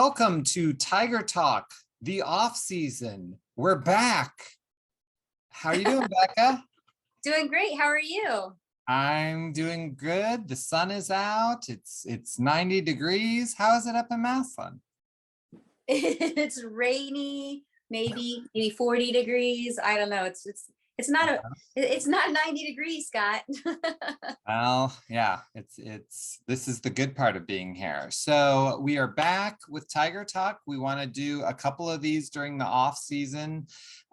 Welcome to Tiger Talk, the off season. We're back. How are you doing, Becca? Doing great. How are you? I'm doing good. The sun is out. It's 90 degrees. How is it up in Massillon? It's rainy, maybe 40 degrees. I don't know. It's not 90 degrees, Scott. Well, yeah, this is the good part of being here. So we are back with Tiger Talk. We want to do a couple of these during the off season.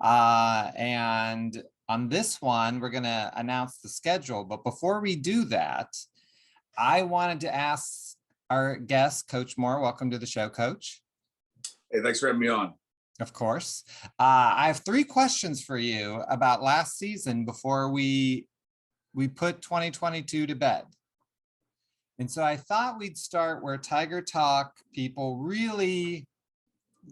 And on this one, we're going to announce the schedule. But before we do that, I wanted to ask our guest, Coach Moore. Welcome to the show, Coach. Hey, thanks for having me on. Of course. I have 3 questions for you about last season before we put 2022 to bed. And so I thought we'd start where Tiger Talk people really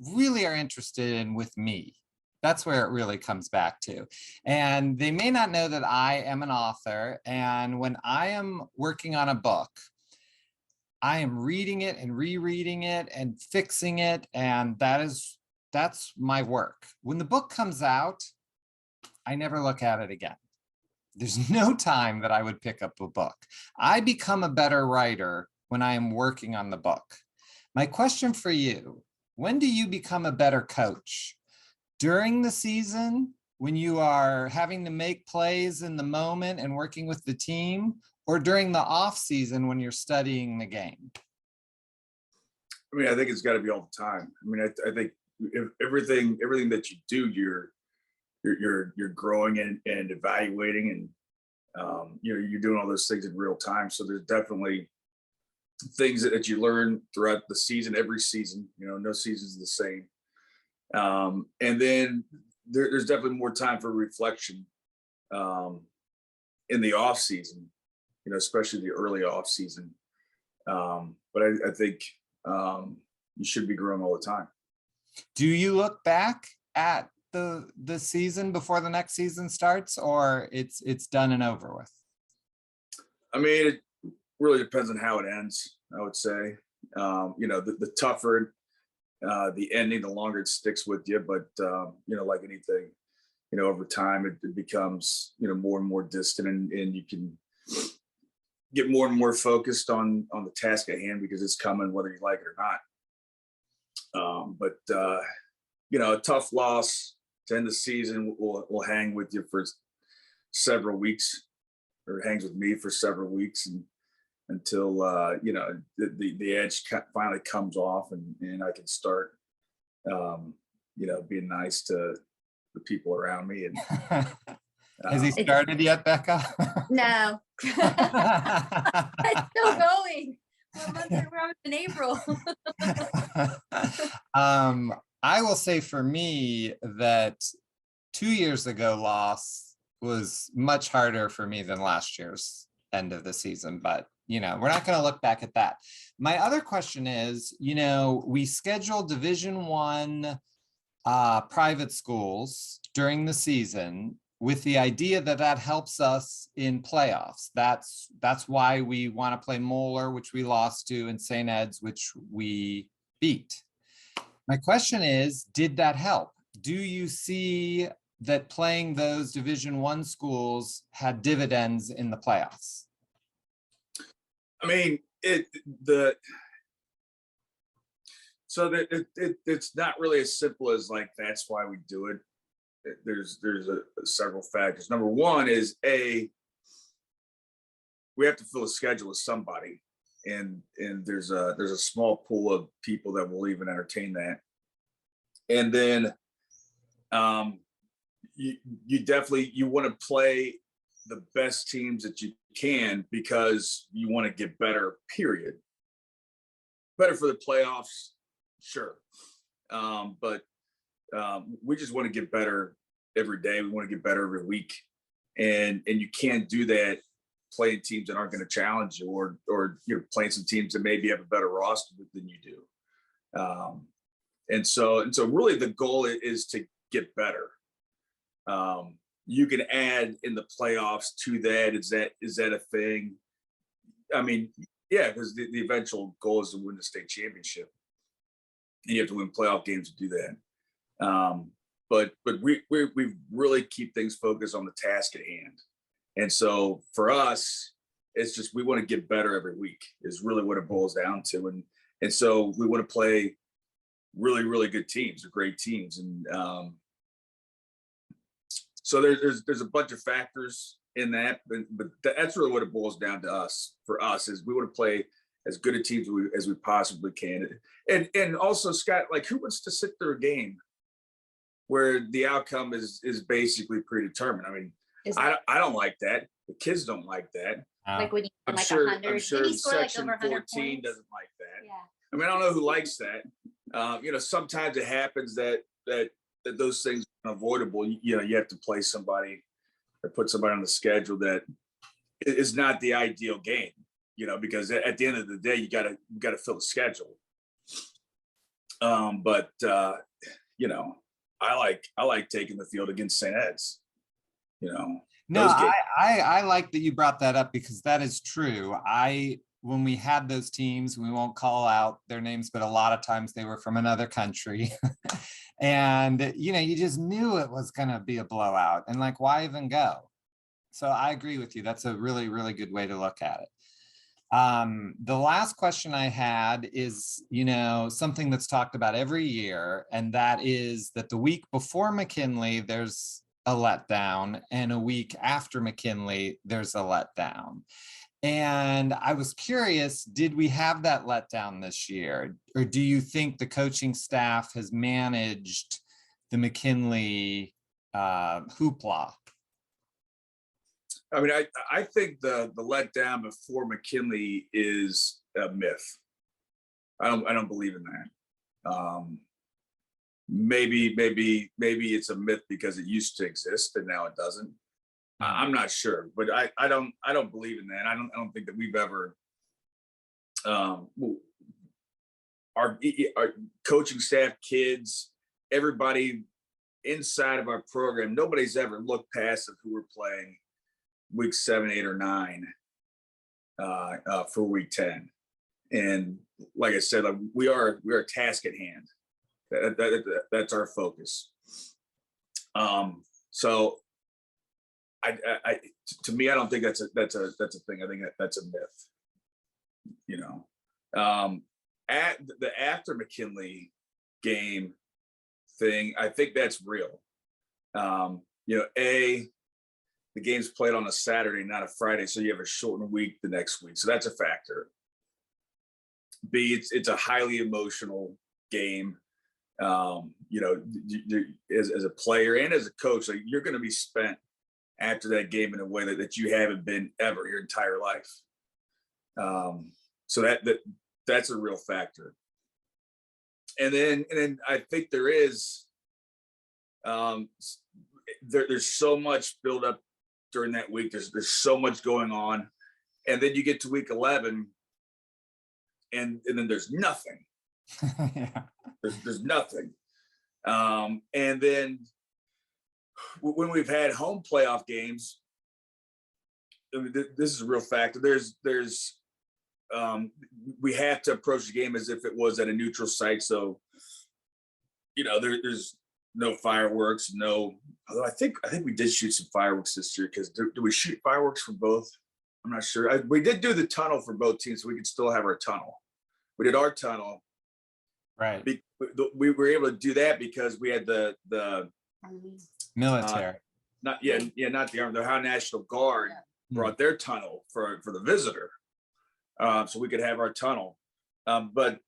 are interested in with me. That's where it really comes back to. And they may not know that I am an author. And when I am working on a book, I am reading it and rereading it and fixing it. And that's my work. When the book comes out, I never look at it again. There's no time that I would pick up a book. I become a better writer when I am working on the book. My question for you, when do you become a better coach? During the season, when you are having to make plays in the moment and working with the team, or during the off season when you're studying the game? I mean, I think it's got to be all the time. I mean, I think if everything that you do, you're growing and evaluating, and you're doing all those things in real time. So there's definitely things that you learn throughout the season, every season. No season is the same. And then there's definitely more time for reflection in the off season, especially the early off season. But I think you should be growing all the time. Do you look back at the season before the next season starts, or it's done and over with? I mean, it really depends on how it ends, I would say. The tougher the ending, the longer it sticks with you. But like anything, over time it becomes more and more distant, and you can get more and more focused on the task at hand because it's coming whether you like it or not. But a tough loss to end the season will hang with you for several weeks, or hangs with me for several weeks, and until the edge finally comes off, and I can start being nice to the people around me. And has he started yet, Becca? No. It's still going. We're in April. I will say for me that 2 years ago loss was much harder for me than last year's end of the season, but we're not going to look back at that. My other question is, we scheduled Division I private schools during the season with the idea that helps us in playoffs. That's why we want to play Moeller, which we lost to, and St. Ed's, which we beat. My question is, did that help? Do you see that playing those Division I schools had dividends in the playoffs? I mean, it's not really as simple as like that's why we do it. There's several factors. Number one is we have to fill a schedule with somebody, and there's a small pool of people that will even entertain that. And then you definitely want to play the best teams that you can because you want to get better, period. Better for the playoffs, sure. But we just want to get better every day. We want to get better every week. And you can't do that playing teams that aren't going to challenge you, or you're playing some teams that maybe have a better roster than you do. And so really the goal is to get better. You can add in the playoffs to that. Is that a thing? I mean, yeah, because the eventual goal is to win the state championship. and you have to win playoff games to do that. But we really keep things focused on the task at hand. And so for us, it's just we want to get better every week is really what it boils down to. And so we want to play really, really good teams or great teams. And so there's a bunch of factors in that, but that's really what it boils down to us. For us is we want to play as good a teams as we possibly can. And also, Scott, like who wants to sit through a game where the outcome is basically predetermined? I mean, I don't like that. The kids don't like that. Like when you I'm like sure 100, I'm sure did he score like section over 100 14 points? doesn't like that. Yeah. I mean, I don't know who likes that. You know, sometimes it happens that those things are unavoidable. You know, you have to play somebody or put somebody on the schedule that is not the ideal game. You know, because at the end of the day, you gotta fill the schedule. But you know, I like taking the field against St. Ed's. You know. No, I like that you brought that up because that is true. When we had those teams, we won't call out their names, but a lot of times they were from another country. And, you know, you just knew it was going to be a blowout and like, why even go? So I agree with you. That's a really, really good way to look at it. The last question I had is, you know, something that's talked about every year, and that is that the week before McKinley, there's a letdown, and a week after McKinley, there's a letdown. And I was curious, did we have that letdown this year? Or do you think the coaching staff has managed the McKinley hoopla? I mean, I think the letdown before McKinley is a myth. I don't believe in that. Maybe it's a myth because it used to exist and now it doesn't. I'm not sure, but I don't believe in that. I don't think that we've ever our coaching staff, kids, everybody inside of our program, nobody's ever looked past of who we're playing week 7, 8, or 9 for week 10. And like I said, like we are task at hand. That's our focus. So I to me, I don't think that's a thing. I think that's a myth. You know, at the after McKinley game thing, I think that's real. You know, the game's played on a Saturday, not a Friday, so you have a shortened week the next week, so that's a factor. B, it's a highly emotional game. You know, as a player and as a coach, like you're going to be spent after that game in a way that you haven't been ever your entire life. So that's a real factor. And then I think there is there's so much build up during that week. There's so much going on, and then you get to week 11, and then there's nothing. Yeah. There's nothing. And then when we've had home playoff games, I mean, this is a real factor. We have to approach the game as if it was at a neutral site. So, you know, there's no fireworks, although I think we did shoot some fireworks this year, because do we shoot fireworks for both? I'm not sure. We did do the tunnel for both teams, so we could still have our tunnel. We did our tunnel. Right. We were able to do that because we had the Military. not the Army, the Ohio National Guard brought their tunnel for the visitor, so we could have our tunnel. But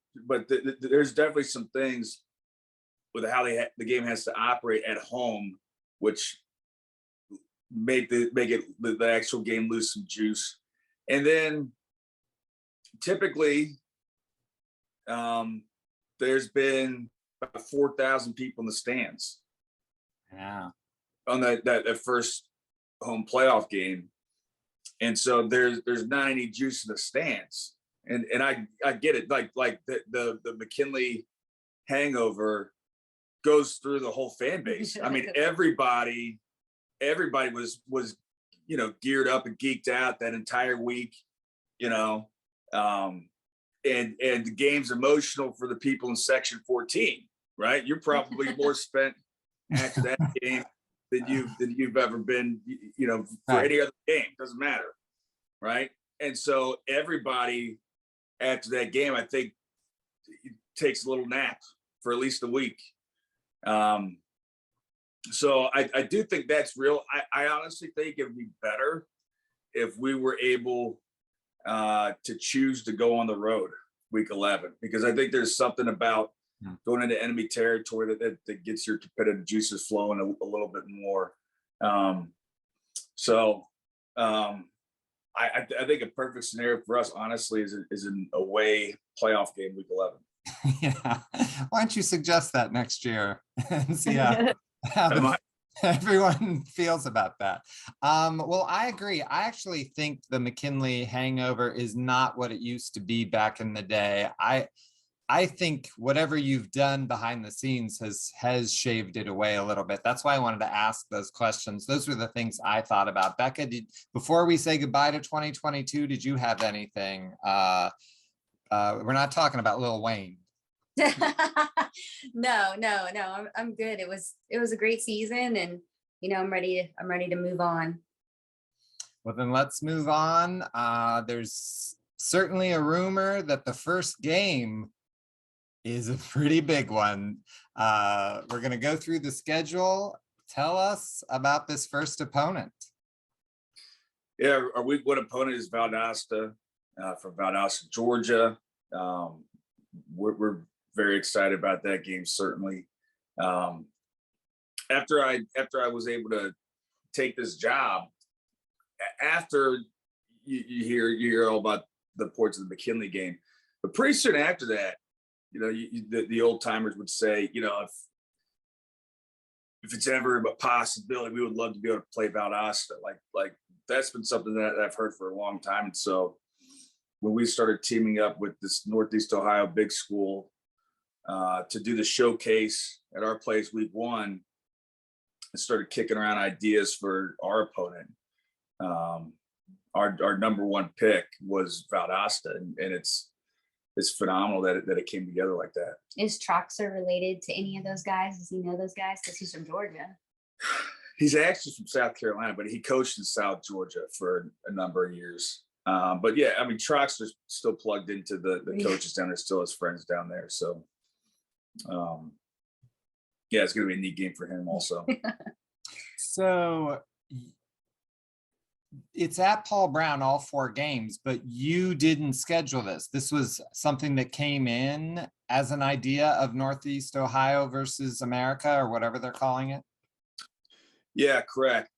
there's definitely some things with how the game has to operate at home, which make the actual game lose some juice. And then typically, there's been about 4,000 people in the stands. Yeah. On that first home playoff game, and so there's not any juice in the stands, and I get it. Like the McKinley hangover goes through the whole fan base. I mean, everybody was geared up and geeked out that entire week, and and the game's emotional for the people in section 14, right? You're probably more spent after that game than you've ever been, for Right. any other game. Doesn't matter, right? And so everybody after that game, I think, takes a little nap for at least a week. So I do think that's real. I honestly think it would be better if we were able to choose to go on the road week 11, because I think there's something about going into enemy territory that gets your competitive juices flowing a little bit more. I think a perfect scenario for us, honestly, is an away playoff game week 11. Yeah. Why don't you suggest that next year and see how everyone feels about that? Well, I agree. I actually think the McKinley hangover is not what it used to be back in the day. I think whatever you've done behind the scenes has shaved it away a little bit. That's why I wanted to ask those questions. Those were the things I thought about. Becca, before we say goodbye to 2022, did you have anything? We're not talking about Lil Wayne. No. I'm good. It was a great season, and I'm ready to move on. Well, then let's move on. There's certainly a rumor that the first game is a pretty big one. We're going to go through the schedule. Tell us about this first opponent. Yeah, our week one opponent is Valdosta from Valdosta, Georgia. We're very excited about that game, certainly. After I was able to take this job, after you hear all about the reports of the McKinley game, but pretty soon after that, the old timers would say, if it's ever a possibility, we would love to be able to play Valdosta. Like that's been something that I've heard for a long time. And so when we started teaming up with this Northeast Ohio big school to do the showcase at our place week one, I started kicking around ideas for our opponent. Our number one pick was Valdosta, and it's phenomenal that it came together like that. Is Troxer related to any of those guys? Does he know those guys? Because he's from Georgia. He's actually from South Carolina, but he coached in South Georgia for a number of years. But yeah, I mean, Troxer's still plugged into the coaches down there, still has friends down there. So yeah, it's going to be a neat game for him also. So it's at Paul Brown all 4 games, but you didn't schedule this. This was something that came in as an idea of Northeast Ohio versus America, or whatever they're calling it. Yeah, correct.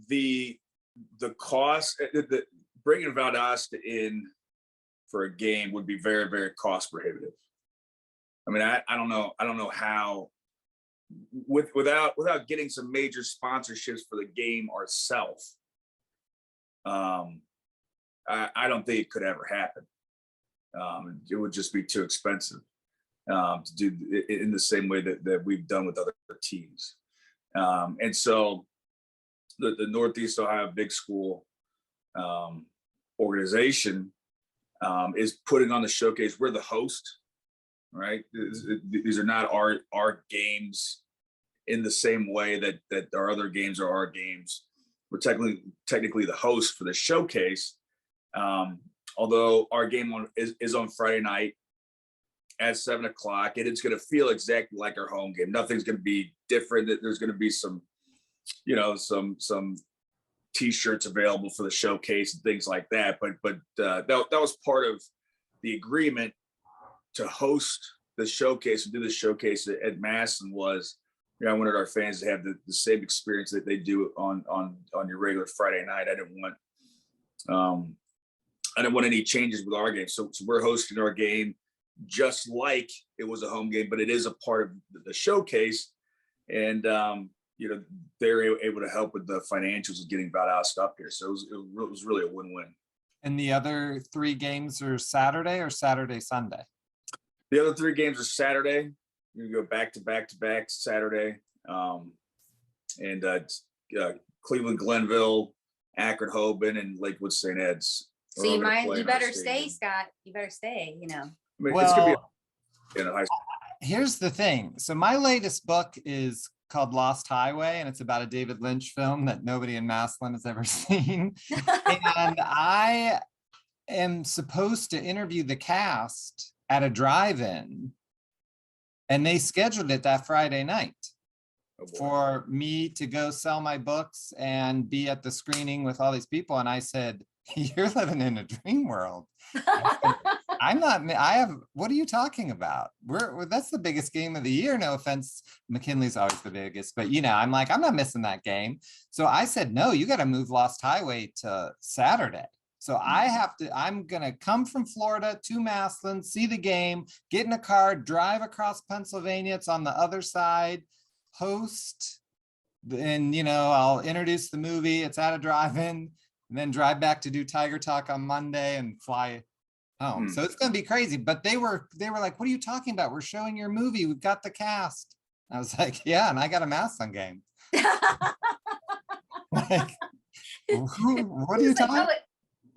The cost, bringing Valdosta in for a game would be very, very cost prohibitive. I mean, I don't know how, without getting some major sponsorships for the game ourselves, I don't think it could ever happen. It would just be too expensive to do it in the same way that we've done with other teams. And so the Northeast Ohio Big School organization is putting on the showcase. We're the host, right? These are not our games in the same way that our other games are our games. We're technically the host for the showcase. Although our game is on Friday night at 7:00, and it's going to feel exactly like our home game. Nothing's going to be different. There's going to be some T-shirts available for the showcase and things like that. But that was part of the agreement to host the showcase and do the showcase at Massillon. Was, I wanted our fans to have the same experience that they do on your regular Friday night. I didn't want any changes with our game. So we're hosting our game just like it was a home game, but it is a part of the showcase. And, they're able to help with the financials of getting Valdosta up here. So it was really a win-win. And the other 3 games are Saturday or Saturday, Sunday? The other 3 games are Saturday. You go back to back to back Saturday. Cleveland, Glenville, Akron, Hoban, and Lakewood St. Ed's So We're all you gonna might, play you in our better stay, stadium. Scott. You better stay, I mean, it's gonna Well, be in a high school. here's the thing. So my latest book is called Lost Highway, and it's about a David Lynch film that nobody in Massillon has ever seen. And I am supposed to interview the cast at a drive-in, and they scheduled it that Friday night Oh, boy. for me to go sell my books and be at the screening with all these people. And I said, you're living in a dream world. I'm not, what are you talking about? That's the biggest game of the year. No offense. McKinley's always the biggest, but I'm like, I'm not missing that game. So I said, no, you got to move Lost Highway to Saturday. So I'm going to come from Florida to Massillon, see the game, get in a car, drive across Pennsylvania. It's on the other side, host, and I'll introduce the movie. It's at a drive-in, and then drive back to do Tiger Talk on Monday and fly home. So it's going to be crazy. But they were like, what are you talking about? We're showing your movie. We've got the cast. I was like, yeah, and I got a Massillon game. Like, what are you talking about?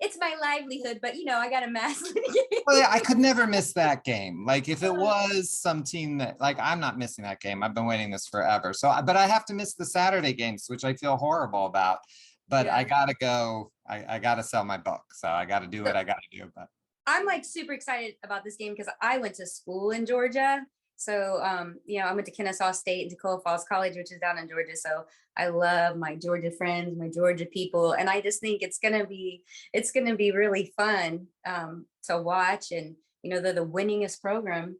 It's my livelihood, but I got a Massillon game. Well, yeah, I could never miss that game. Like if it was some team that, like, I'm not missing that game. I've been waiting this forever. So, but I have to miss the Saturday games, which I feel horrible about. But Yeah. I gotta go. I gotta sell my book. So I gotta do what I gotta do. But I'm like super excited about this game because I went to school in Georgia. So, I went to Kennesaw State and Tacoma Falls College, which is down in Georgia. So I love my Georgia friends, my Georgia people. And I just think it's going to be really fun to watch. And, they're the winningest program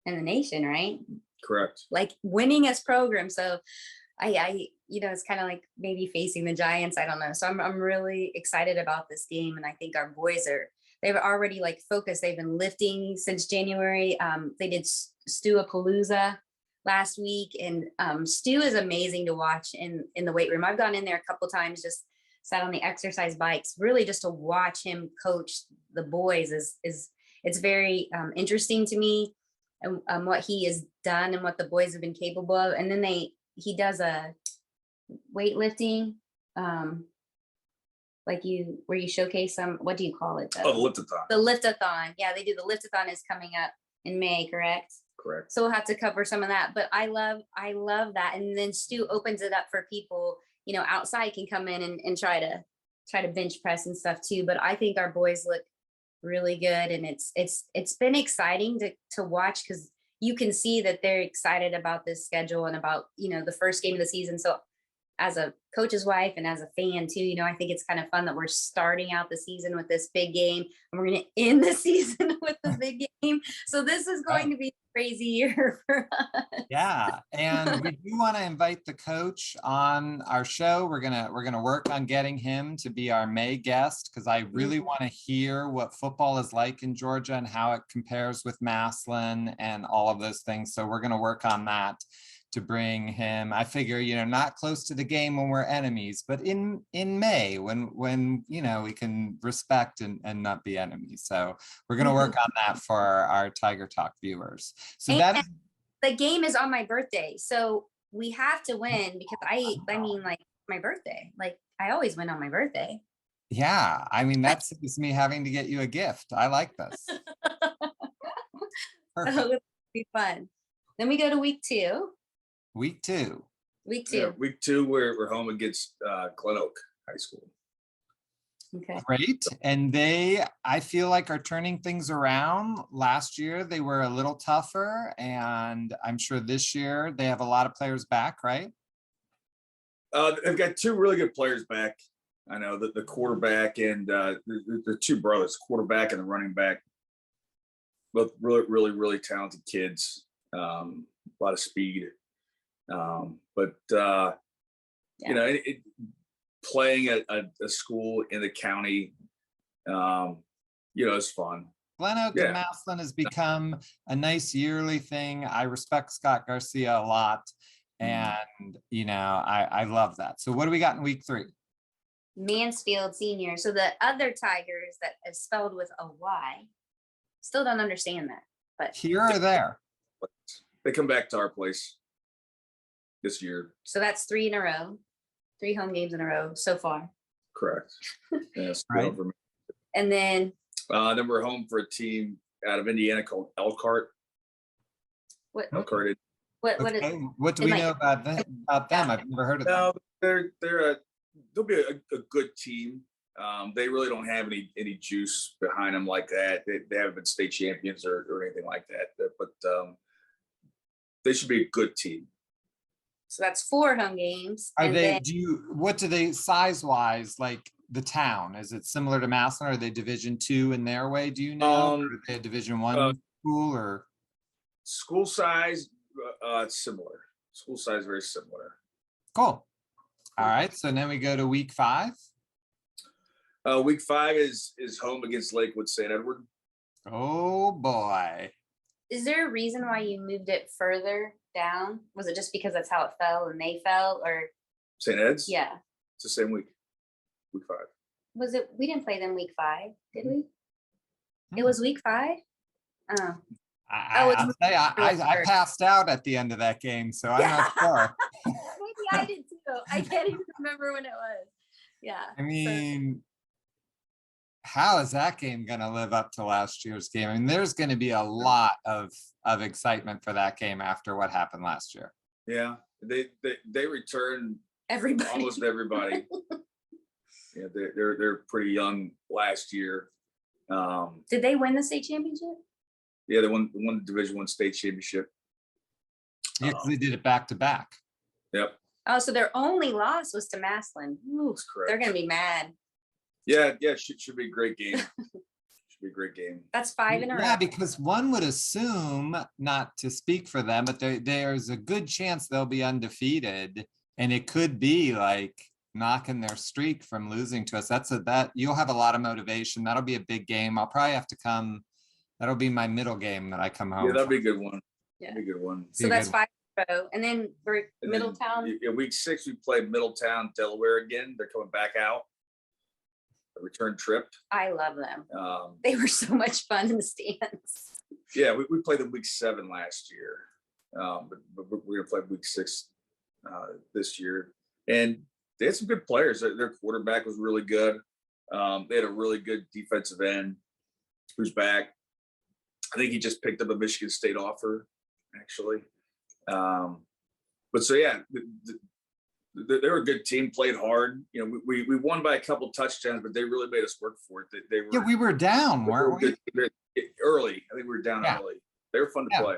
in the nation, right? Correct. Like winningest program. So it's kind of like maybe facing the Giants. I don't know. So I'm really excited about this game. And I think our boys they've already like focused. They've been lifting since January. They did Stew-a-Palooza last week, and Stu is amazing to watch in the weight room. I've gone in there a couple times, just sat on the exercise bikes, really just to watch him coach the boys is it's very interesting to me, and what he has done and what the boys have been capable of. And then he does a weightlifting, where you showcase some, what do you call it? Oh, the liftathon. The liftathon. Yeah, they do. The liftathon is coming up in May, correct? Correct. So we'll have to cover some of that. But I love that. And then Stu opens it up for people, outside can come in and try to bench press and stuff too. But I think our boys look really good. And it's been exciting to watch, because you can see that they're excited about this schedule and about, the first game of the season. So as a coach's wife and as a fan too, I think it's kind of fun that we're starting out the season with this big game, and we're going to end the season with the big game. So this is going to be a crazy year for us. yeah, and we do want to invite the coach on our show. We're gonna work on getting him to be our May guest, because I really want to hear what football is like in Georgia and how it compares with Massillon and all of those things. So we're gonna work on that to bring him. I figure, not close to the game when we're enemies, but in May when we can respect and not be enemies. So we're going to work on that for our Tiger Talk viewers. So and the game is on my birthday, so we have to win, because I mean, like, my birthday, like I always win on my birthday. Yeah, I mean, that saves me having to get you a gift. I like this. Perfect. So it'll be fun. Then we go to week two. Week two. Yeah, week two, we're home against Glen Oak High School. Okay. Great. And I feel like, are turning things around. Last year, they were a little tougher, and I'm sure this year they have a lot of players back, right? They've got two really good players back. I know that the quarterback and the two brothers, quarterback and the running back, both really, really, really talented kids. A lot of speed. Playing at a school in the county, it's fun. Glen Oak and Massillon has become a nice yearly thing. I respect Scott Garcia a lot, and I love that. So what do we got in week three? Mansfield Senior. So the other Tigers that is spelled with a Y, still don't understand that. But here or there? They come back to our place this year. So that's 3 in a row, 3 home games in a row so far. Correct. Yes. Right. And then Then we're home for a team out of Indiana called Elkhart. what? Elkhart. What is? Okay, what do it we might- know about them? I've never heard of them. No, they'll be a good team. They really don't have any juice behind them like that. They haven't been state champions or anything like that. But they should be a good team. So that's 4 home games. Are and they, then- what do they size wise, like the town? Is it similar to Massillon? Are they Division II in their way? Do you know? Or are they a Division I school or? School size, similar. School size, very similar. Cool. All right, so then we go to week 5. Week 5 is home against Lakewood St. Edward. Oh, boy. Is there a reason why you moved it further down? Was it just because that's how it fell and they fell, or St. Ed's? yeah? It's the same week. Week 5. Was it? We didn't play them week 5, did we? It Hmm. was week 5. Oh, I'll say I passed out at the end of that game, so I'm not sure. maybe I did too. I can't even remember when it was. Yeah. I mean, how is that game going to live up to last year's game? I mean, there's going to be a lot of excitement for that game after what happened last year. Yeah, they returned Everybody. almost everybody. Yeah, they're pretty young last year. Did they win the state championship? Yeah, they won the Division I state championship. Yeah, 'cause they did it back to back. Yep, Oh, so their only loss was to Massillon. Ooh, that's correct. they're gonna be mad. Yeah, should be a great game. Should be a great game. That's 5 in a row. Yeah, because one would assume, not to speak for them, but there's a good chance they'll be undefeated, and it could be like knocking their streak from losing to us. That you'll have a lot of motivation. That'll be a big game. I'll probably have to come. That'll be my middle game that I come home. Yeah, that'd be a from. good one. Yeah. That'd be a good one. So be a that's good 5 in a row. And then we're And then, Middletown. yeah, week 6 we play Middletown, Delaware again. They're coming back out. A return trip. I love them. Um, They were so much fun in the stands. yeah, we played them week 7 last year, but we're gonna play week 6 this year. And they had some good players. Their quarterback was really good. They had a really good defensive end who's back. I think he just picked up a Michigan State offer, actually. But so yeah, they were a good team. Played hard. You know, we won by a couple touchdowns, but they really made us work for it. They were. Yeah, we were down, weren't we? Early. I think we were down early. They were fun to Yeah. play.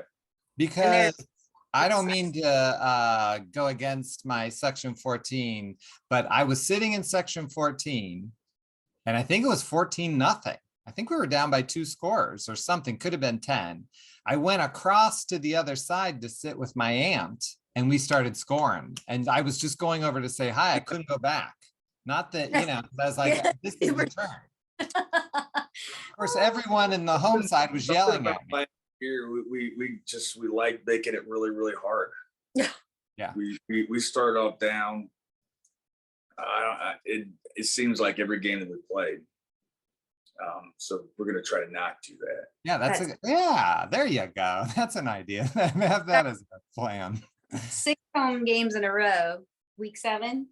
Because I don't mean to go against my section 14, but I was sitting in section 14 and I think it was 14-0. I think we were down by 2 scores or something, could have been 10. I went across to the other side to sit with my aunt and we started scoring. And I was just going over to say hi. I couldn't go back. Not that, you know, I was like, this is the turn. Of course, everyone in the home side was yelling at me. Here, we like making it really, really hard. Yeah. Yeah. We started off down. It seems like every game that we played. So we're gonna try to not do that. Yeah, there you go. That's an idea. Have that as a plan. 6 home games in a row. Week 7.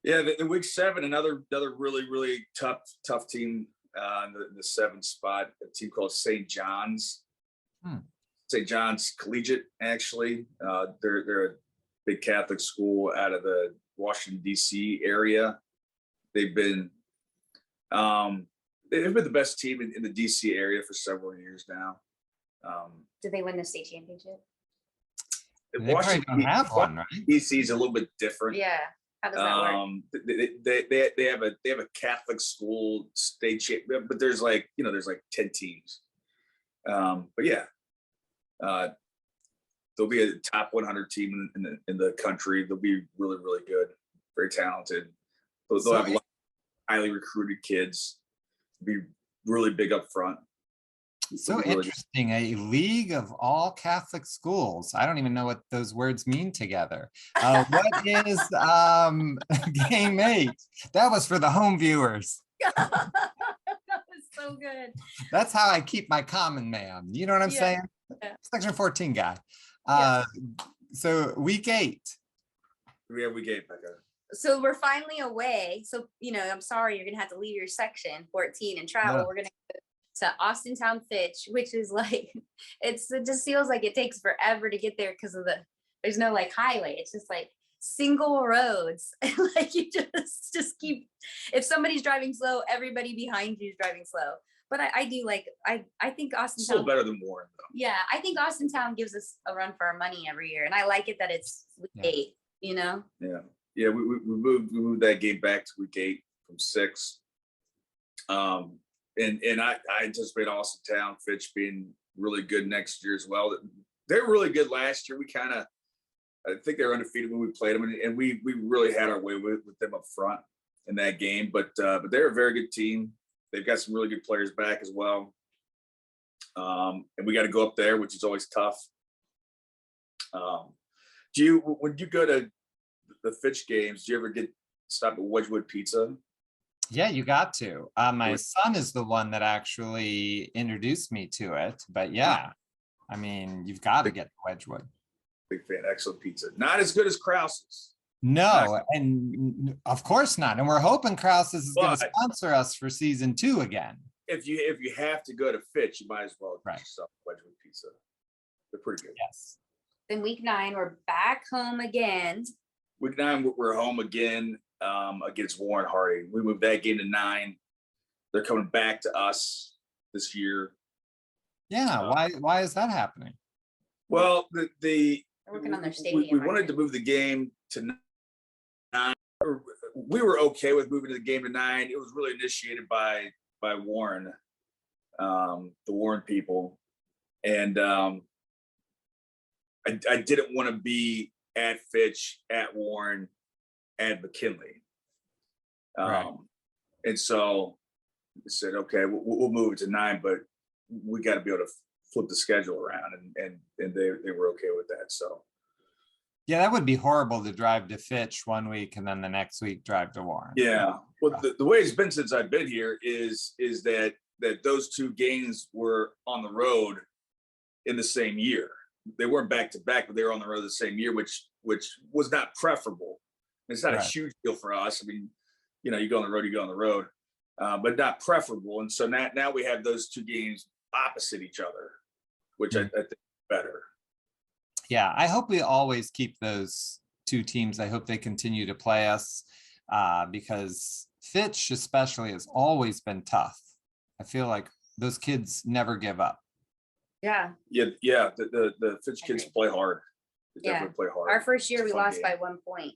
Yeah, the week 7, another really, really tough team in the 7th spot. A team called St. John's. St. John's Collegiate, actually. They're a big Catholic school out of the Washington, D.C. area. They've been the best team in the D.C. area for several years now. Did they win the state championship? They probably don't have one, right? D.C. is a little bit different. Yeah. How does that work? They have a Catholic school state champ, but there's like 10 teams. But yeah, they'll be a top 100 team in the country. They'll be really, really good, very talented. They'll have a lot of highly recruited kids. Be really big up front. So Really interesting. A league of all Catholic schools. I don't even know what those words mean together. What is game 8? That was for the home viewers. That was so good. That's how I keep my common man. You know what I'm saying? Yeah. Section 14 guy. Yeah. So week 8. We have week 8, Becca. so we're finally away. So, I'm sorry, you're gonna have to leave your section 14 and travel. Yeah. We're gonna go to Austintown Fitch, which is like, it just feels like it takes forever to get there because there's no like highway. It's just like single roads. Like you just keep, if somebody's driving slow, everybody behind you is driving slow. But I do like, I think Still Austintown, better than Warren though. yeah, I think Austintown gives us a run for our money every year. And I like it that it's week Yeah. 8, Yeah, we moved that game back to week 8 from 6. And I anticipate Austintown Fitch being really good next year as well. They were really good last year. I think they were undefeated when we played them, and we really had our way with them up front in that game. But they're a very good team. They've got some really good players back as well. And we got to go up there, which is always tough. When you go to the Fitch games, do you ever get stopped at Wedgwood Pizza? Yeah, you got to. My son is the one that actually introduced me to it. But yeah, I mean, you've got to get to Wedgwood. Big fan, excellent pizza. Not as good as Krause's. No, and of course not. And we're hoping Krause's is going to But- sponsor us for season 2 again. If you have to go to Fitch, you might as well Right. get yourself Wedgwood Pizza. They're pretty good. Yes. Then week 9, we're back home again. Week 9, we're home again against Warren Harding. We moved that game to 9. They're coming back to us this year. Yeah. Why is that happening? Well, They're working on their stadium. we wanted to move the game to 9. We were okay with moving the game to 9. It was really initiated by Warren, the Warren people, and I didn't want to be at Fitch, at Warren, at McKinley. Right. And so I said, okay, we'll move it to 9, but we got to be able to flip the schedule around, and they were okay with that. So Yeah, that would be horrible to drive to Fitch one week and then the next week drive to Warren. yeah, well, the way it's been since I've been here is that those 2 games were on the road in the same year. They weren't back to back, but they were on the road the same year, which was not preferable. It's not Right. a huge deal for us. I mean, you go on the road, but not preferable. And so now we have those 2 games opposite each other, which I think is better. Yeah, I hope we always keep those 2 teams. I hope they continue to play us because Fitch especially has always been tough. I feel like those kids never give up. Yeah. Yeah. The Fitch kids play hard. They Yeah. definitely play hard. Our first year, It's a we fun lost game. by 1 point.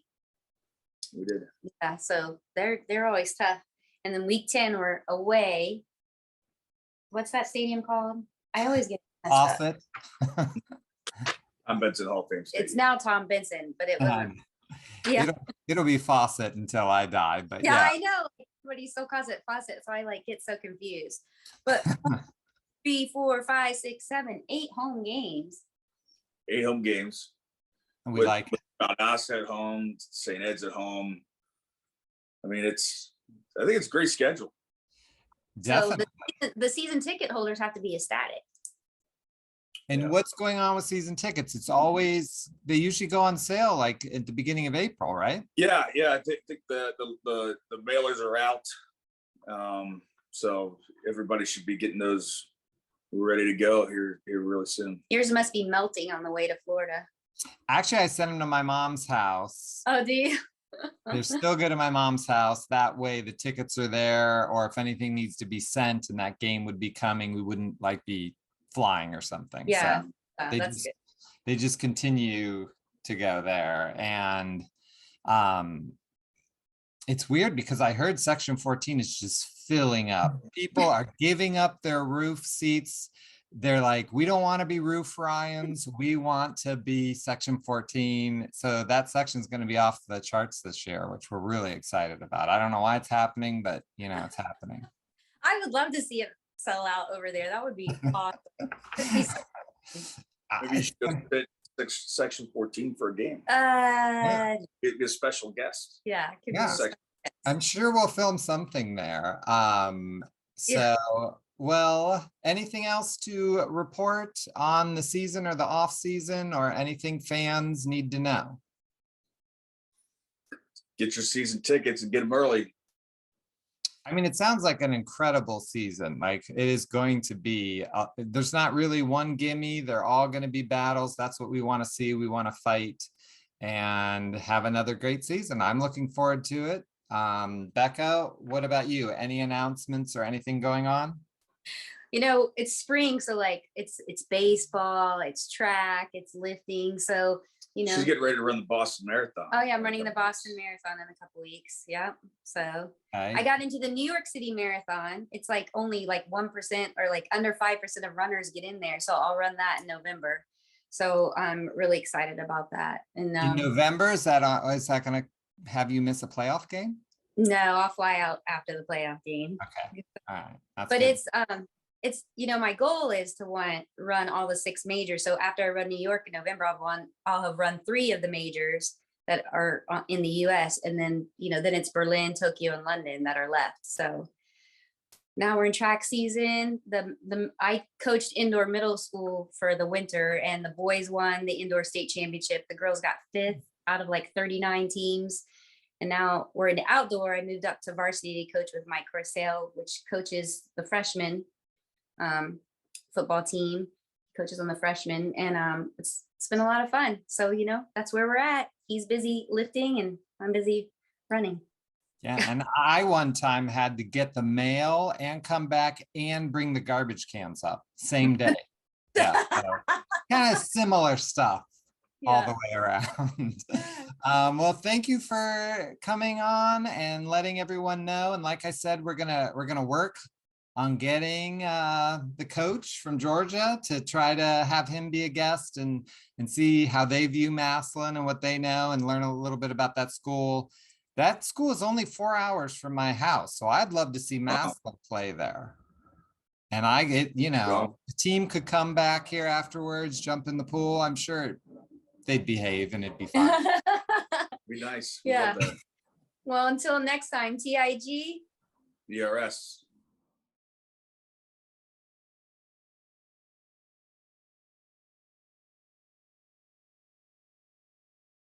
We did. Yeah. So they're always tough. And then week 10, we're away. What's that stadium called? I always get messed up. Fawcett. I'm Benson Hall of Fame Stadium. It's now Tom Benson, but it wasn't. Yeah. It'll be Fawcett until I die, but Yeah, yeah. I know. Everybody still calls it Fawcett, so I like get so confused. But 3, 4, 5, 6, 7, 8 home games. 8 home games. We with- like it. Us at home, St. Ed's at home. I mean, I think it's a great schedule. Definitely. So the season ticket holders have to be ecstatic. And Yeah. what's going on with season tickets? It's always, they usually go on sale like at the beginning of April, right? Yeah. I think the mailers are out. So everybody should be getting those ready to go here really soon. Yours must be melting on the way to Florida. Actually, I sent them to my mom's house. Oh, do you? They're still good at my mom's house. That way the tickets are there, or if anything needs to be sent and that game would be coming, we wouldn't like be flying or something. Yeah. So That's good. they just continue to go there. And it's weird because I heard section 14 is just filling up. People are giving up their roof seats. They're like, we don't want to be roof Ryans. We want to be section 14. So that section is going to be off the charts this year, which we're really excited about. I don't know why it's happening, but it's happening. I would love to see it sell out over there. That would be awesome. It'd be so- Maybe you should go fit section 14 for a game. Get a special guest. Yeah. It could be Yeah. so- I'm sure we'll film something there. Well, anything else to report on the season or the off season or anything fans need to know? get your season tickets and get them early. I mean, it sounds like an incredible season. Like it is going to be, there's not really one gimme. They're all going to be battles. That's what we want to see. We want to fight and have another great season. I'm looking forward to it. Becca, what about you? Any announcements or anything going on? You know, it's spring, so like it's baseball, it's track, it's lifting. So, you know, She's getting ready to run the Boston Marathon. oh yeah, I'm running the Boston Marathon in a couple weeks. Yeah. So I Okay. got into the New York City Marathon. It's like only like 1% or like under 5% of runners get in there. So I'll run that in November. So I'm really excited about that. And In November, is that going to have you miss a playoff game? no, I'll fly out after the playoff game. Okay. All right. That's But good. it's you know, my goal is to run all the 6 majors. So after I run New York in November, I'll have run 3 of the majors that are in the US, and then, you know, then it's Berlin, Tokyo, and London that are left. So now we're in track season. I coached indoor middle school for the winter, and the boys won the indoor state championship. The girls got 5th out of like 39 teams. And now we're in the outdoor. I moved up to varsity to coach with Mike Corsale, which coaches the freshman football team, coaches on the freshmen, and it's been a lot of fun. So, you know, that's where we're at. He's busy lifting and I'm busy running. Yeah, and I one time had to get the mail and come back and bring the garbage cans up same day. Yeah, so kind of similar stuff all the way around. Well, thank you for coming on and letting everyone know. And like I said, we're gonna work on getting the coach from Georgia to try to have him be a guest and see how they view Massillon and what they know, and learn a little bit about that school. That school is only 4 hours from my house, so I'd love to see Massillon play there. And you know, the team could come back here afterwards, jump in the pool. I'm sure they'd behave and it'd be fun. Be nice. Yeah. Love that. Well, until next time, TIG. DRS.